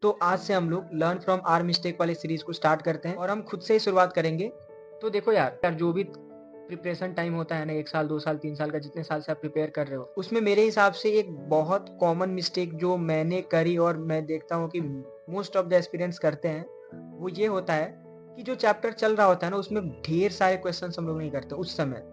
तो आज से हम लोग लर्न फ्रॉम आवर मिस्टेक वाली सीरीज को स्टार्ट करते हैं और हम खुद से ही शुरुआत करेंगे। तो देखो यार जो भी प्रिपरेशन टाइम होता है ना, 1 साल, 2 साल, 3 साल का जितने साल से आप प्रिपेयर कर रहे हो, उसमें मेरे हिसाब से एक बहुत कॉमन मिस्टेक जो मैंने करी और मैं देखता हूँ कि मोस्ट ऑफ द एक्सपीरियंस करते हैं, वो ये होता है कि जो चैप्टर चल रहा होता है ना, उसमें ढेर सारे क्वेश्चंस हम लोग नहीं करते उस समय।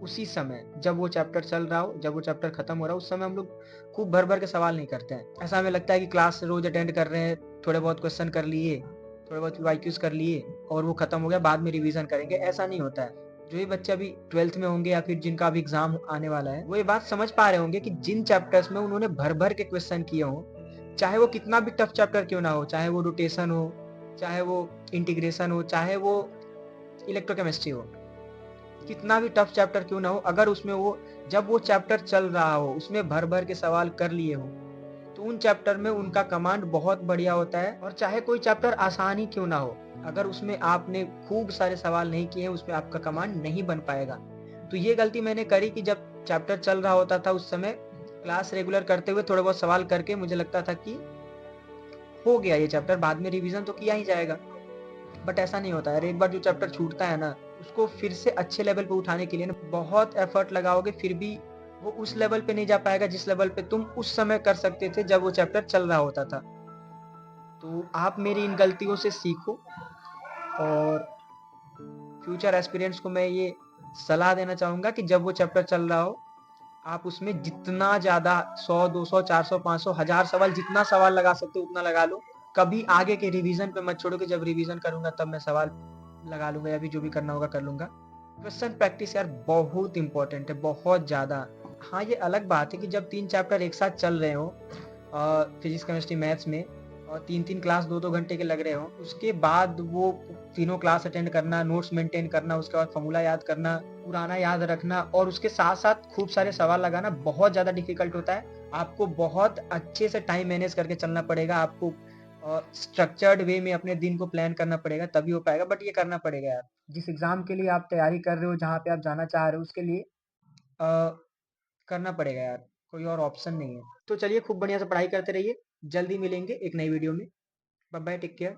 उसी समय जब वो चैप्टर चल रहा हो, जब वो चैप्टर खत्म हो रहा हो, उस समय हम लोग खूब भर-भर के सवाल नहीं करते हैं। ऐसा हमें लगता है कि क्लास रोज़ अटेंड कर रहे हैं, थोड़े बहुत क्वेश्चन कर लिए, थोड़े बहुत वाईक्यूज़ कर लिए और वो खत्म हो गया, बाद में रिवीजन करेंगे, ऐसा नहीं होता है। जो ये बच्चे अभी 12th में होंगे या फिर जिनका अभी एग्ज़ाम आने वाला है, वो ये बात समझ पा रहे होंगे कि जिन चैप्टर्स में उन्होंने भर-भर के क्वेश्चन किए हों, चाहे वो कितना भी टफ चैप्टर क्यों ना हो, चाहे वो रोटेशन हो, चाहे वो इंटीग्रेशन हो, चाहे वो इलेक्ट्रोकेमिस्ट्री हो, कितना भी टफ चैप्टर क्यों ना हो, अगर उसमें वो जब वो चैप्टर चल रहा हो, उसमें भर-भर के सवाल कर लिए हो, तो उन चैप्टर में उनका कमांड बहुत बढ़िया होता है। और चाहे कोई चैप्टर आसान ही क्यों ना हो, अगर उसमें आपने खूब सारे सवाल नहीं किए हैं, उसमें आपका कमांड नहीं बन पाएगा। तो ये गलती मैंने करी कि जब चैप्टर चल रहा होता था, उस समय क्लास रेगुलर करते हुए थोड़े बहुत सवाल करके मुझे लगता था कि हो गया ये चैप्टर, बाद में रिवीजन तो किया ही जाएगा। बट ऐसा नहीं होता है। एक बार जो चैप्टर छूटता है ना, उसको फिर से अच्छे लेवल पे उठाने के लिए ना बहुत एफर्ट लगाओगे, फिर भी वो उस लेवल पे नहीं जा पाएगा जिस लेवल पे तुम उस समय कर सकते थे जब वो चैप्टर चल रहा होता था। तो आप मेरी इन गलतियों से सीखो और फ्यूचर एस्पिरेंट्स को मैं ये सलाह देना चाहूँगा कि जब वो चैप्टर चल रहा हो, आप उसमें जितना ज़्यादा 100, 200, 400, 500, 1000 सवाल जितना सवाल लगा सकते हो उतना लगा लो। कभी आगे के रिवीजन पे मत छोड़ो कि जब रिवीजन करूँगा तब मैं सवाल लगा लूँगा या भी जो भी करना होगा कर लूँगा। क्वेश्चन प्रैक्टिस यार बहुत इम्पोर्टेंट है, बहुत ज़्यादा। हाँ, ये अलग बात है कि जब 3 चैप्टर एक साथ चल रहे हों फिज़िक्स, केमिस्ट्री, मैथ्स में और 3-3 क्लास 2-2 घंटे के लग रहे हों, उसके बाद वो तीनों क्लास अटेंड करना, नोट्स मेंटेन करना, उसके बाद फ़ॉर्मूला याद करना, पुराना याद रखना और उसके साथ-साथ खूब सारे सवाल लगाना बहुत ज़्यादा डिफ़िकल्ट होता है। आपको बहुत अच्छे से टाइम मैनेज करके चलना पड़ेगा, आपको स्ट्रक्चर्ड वे में अपने दिन को प्लान करना पड़ेगा तभी हो पाएगा, बट ये करना पड़ेगा यार। जिस एग्ज़ाम के लिए आप तैयारी कर रहे हो, जहाँ पे आप जाना चाह रहे हो, उसके लिए अ, करना पड़ेगा यार, कोई और ऑप्शन नहीं है। तो चलिए खूब बढ़िया से पढ़ाई करते रहिए, जल्दी मिलेंगे एक नई वीडियो में। Bye bye, take care.